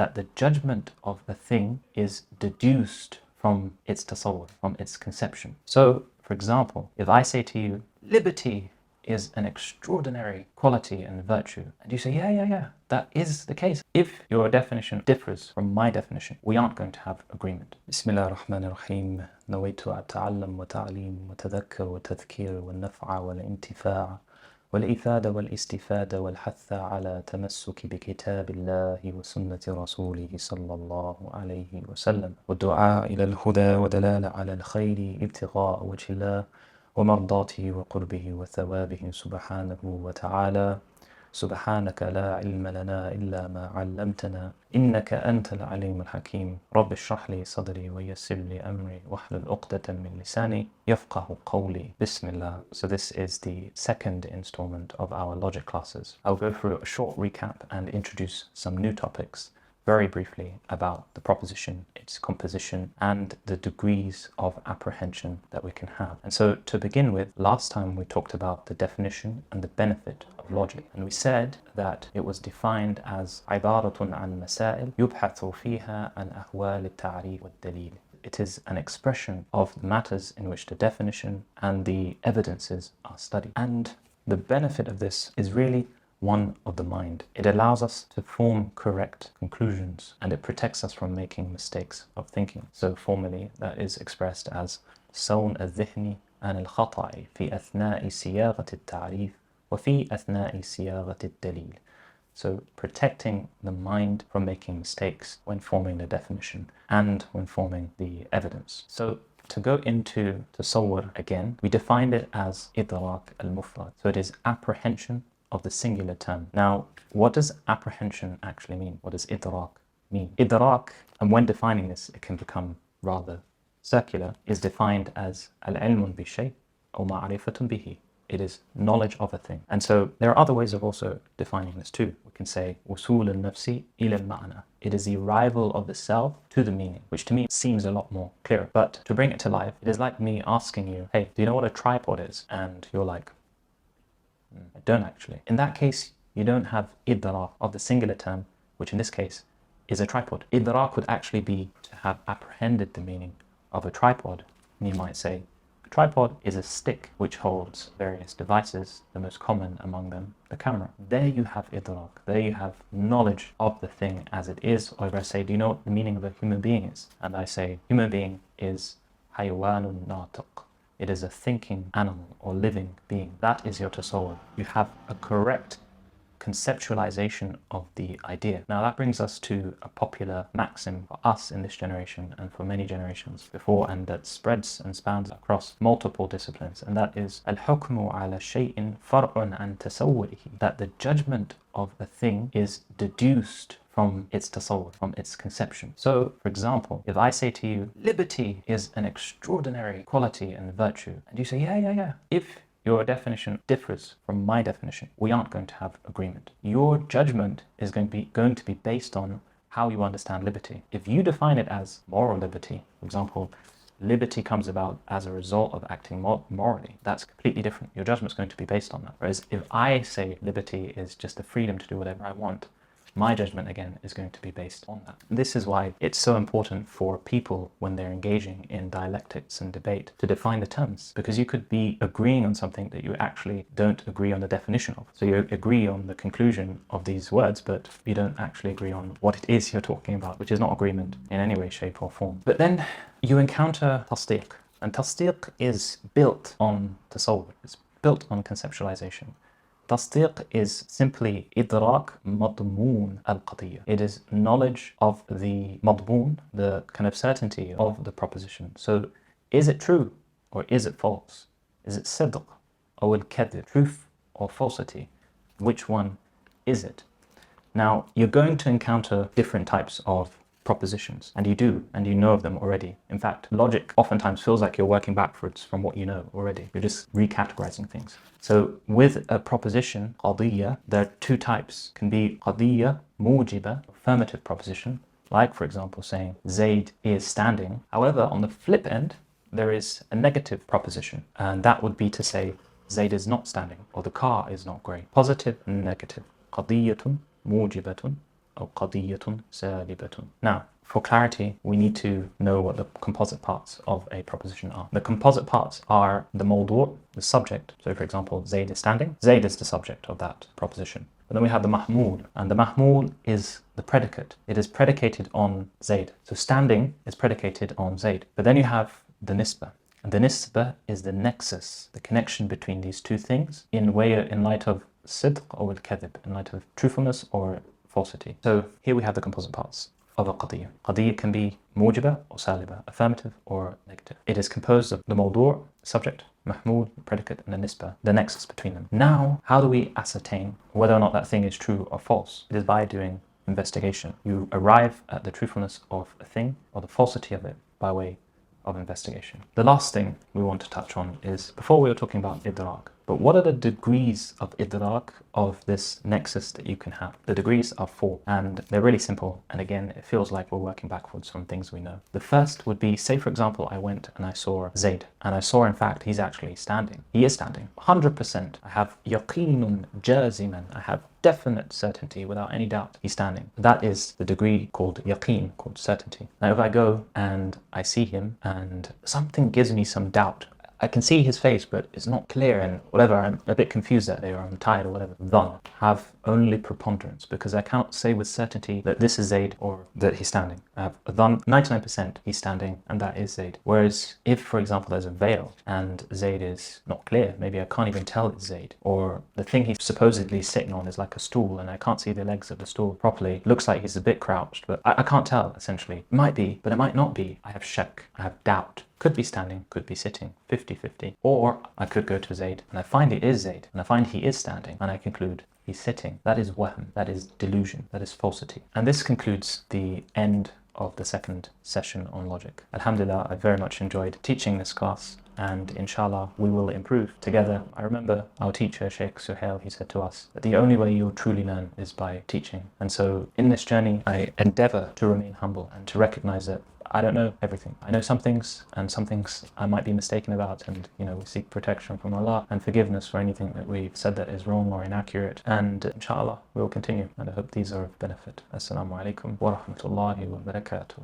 that the judgment of a thing is deduced from its تصور, from its conception. So, for example, if I say to you, liberty is an extraordinary quality and virtue, and you say, yeah, that is the case. If your definition differs from my definition, we aren't going to have agreement. Bismillah ar-Rahman ar-Rahim. نويت أتعلم وتعليم وتذكر وتذكير والنفع والانتفاع والإفادة والاستفادة والحث على تمسك بكتاب الله وسنة رسوله صلى الله عليه وسلم والدعاء إلى الهدى ودلالة على الخير ابتغاء وجه الله ومرضاته وقربه وثوابه سبحانه وتعالى. سبحانك لا علم لنا إلا ما علمتنا إنك أنت العليم الحكيم. رب اشرح لي صدري ويسر لي أمري واحلل عقدة من لساني يفقه قولي. Bismillah. So this is the second installment of our logic classes. I'll go through a short recap and introduce some new topics very briefly about the proposition, its composition, and the degrees of apprehension that we can have. And so to begin with, last time we talked about the definition and the benefit of logic. And we said that it was defined as عبارة عن مسائل يبحث فيها عن أحوال التعريف والدليل. It is an expression of matters in which the definition and the evidences are studied. And the benefit of this is really one of the mind. It allows us to form correct conclusions and it protects us from making mistakes of thinking. So formally that is expressed as صون الذهن عن الخطأ في أثناء صياغة التعريف وفي أثناء صياغة الدليل. So protecting the mind from making mistakes when forming the definition and when forming the evidence. So to go into تصور again, we defined it as إدراك المفرد. So it is apprehension of the singular term. Now, what does apprehension actually mean? What does idrak mean? Idrak, and when defining this, it can become rather circular, is defined as al-ilmun bi-shay or ma'rifatun bihi. It is knowledge of a thing. And so there are other ways of also defining this too. We can say wusul al-nafsi ila al-ma'na. It is the arrival of the self to the meaning, which to me seems a lot more clear. But to bring it to life, it is like me asking you, hey, do you know what a tripod is? And you're like, I don't actually. In that case, you don't have idrak of the singular term, which in this case is a tripod. Idrak would actually be to have apprehended the meaning of a tripod. And you might say, a tripod is a stick which holds various devices, the most common among them, the camera. There you have idrak. There you have knowledge of the thing as it is. Or if I say, do you know what the meaning of a human being is? And I say, human being is hayawanun natiq. It is a thinking animal or living being. That is your tasawwur. You have a correct conceptualization of the idea. Now that brings us to a popular maxim for us in this generation and for many generations before, and that spreads and spans across multiple disciplines, and that is al-hukmu ala shay'in far'un an tasawwurihi, that the judgment of a thing is deduced from its tasawwur, from its conception. So, for example, if I say to you, liberty is an extraordinary quality and virtue, and you say, yeah, if your definition differs from my definition, we aren't going to have agreement. Your judgment is going to be based on how you understand liberty. If you define it as moral liberty, for example, liberty comes about as a result of acting morally, that's completely different. Your judgment's going to be based on that. Whereas if I say liberty is just the freedom to do whatever I want, my judgment again is going to be based on that. This is why it's so important for people when they're engaging in dialectics and debate to define the terms, because you could be agreeing on something that you actually don't agree on the definition of. So you agree on the conclusion of these words, but you don't actually agree on what it is you're talking about, which is not agreement in any way, shape or form. But then you encounter تصديق, and تصديق is built on تصور. It's built on conceptualization. تصديق is simply إدراك مضمون القضية. It is knowledge of the مضمون, the kind of certainty of the proposition. So is it true or is it false? Is it صدق or الكذب? Truth or falsity? Which one is it? Now you're going to encounter different types of propositions, and you do, and you know of them already. In fact, logic oftentimes feels like you're working backwards from what you know already. You're just recategorizing things. So with a proposition, قضية, there are two types. Can be قضية موجبة, affirmative proposition, like for example saying Zaid is standing. However, on the flip end, there is a negative proposition, and that would be to say Zaid is not standing, or the car is not grey. Positive and negative. قضية موجبة أو قضية سالبة. Now, for clarity, we need to know what the composite parts of a proposition are. The composite parts are the موضوع, the subject. So for example, Zayd is standing. Zayd is the subject of that proposition. But then we have the mahmul, and the mahmul is the predicate. It is predicated on Zayd. So standing is predicated on Zayd. But then you have the nisbah. And the nisbah is the nexus, the connection between these two things in light of sidq or al-kadhib, in light of truthfulness or falsity. So here we have the composite parts of a qadiyya. Qadiyya can be mujiba or saliba, affirmative or negative. It is composed of the mawdu', subject, mahmud, predicate, and the nisbah, the nexus between them. Now, how do we ascertain whether or not that thing is true or false? It is by doing investigation. You arrive at the truthfulness of a thing or the falsity of it by way of investigation. The last thing we want to touch on is, before we were talking about idrak, but what are the degrees of idrak of this nexus that you can have? The degrees are 4, and they're really simple, and again it feels like we're working backwards from things we know. The first would be, say for example I went and I saw Zayd, and I saw in fact he's actually standing. He is standing, 100%. I have yaqeenun jaziman, I have definite certainty without any doubt he's standing. That is the degree called yaqeen, called certainty. Now if I go and I see him and something gives me some doubt, I can see his face, but it's not clear and whatever, I'm a bit confused that day or I'm tired or whatever. Dhann have only preponderance because I cannot say with certainty that this is Zayd or that he's standing. I have dhann, 99% he's standing and that is Zayd. Whereas if, for example, there's a veil and Zayd is not clear, maybe I can't even tell it's Zayd, or the thing he's supposedly sitting on is like a stool and I can't see the legs of the stool properly, looks like he's a bit crouched, but I can't tell essentially. It might be, but it might not be. I have shak, I have doubt. Could be standing, could be sitting, 50-50. Or I could go to Zayd and I find it is Zayd and I find he is standing and I conclude he's sitting. That is wahm, that is delusion, that is falsity. And this concludes the end of the second session on logic. Alhamdulillah, I very much enjoyed teaching this class, and inshallah we will improve together. I remember our teacher Sheikh Suhail, he said to us that the only way you'll truly learn is by teaching. And so in this journey I endeavor to remain humble and to recognize that I don't know everything. I know some things, and some things I might be mistaken about, and we seek protection from Allah and forgiveness for anything that we've said that is wrong or inaccurate, and inshallah we will continue, and I hope these are of benefit. Assalamu alaikum wa rahmatullahi wa barakatuh.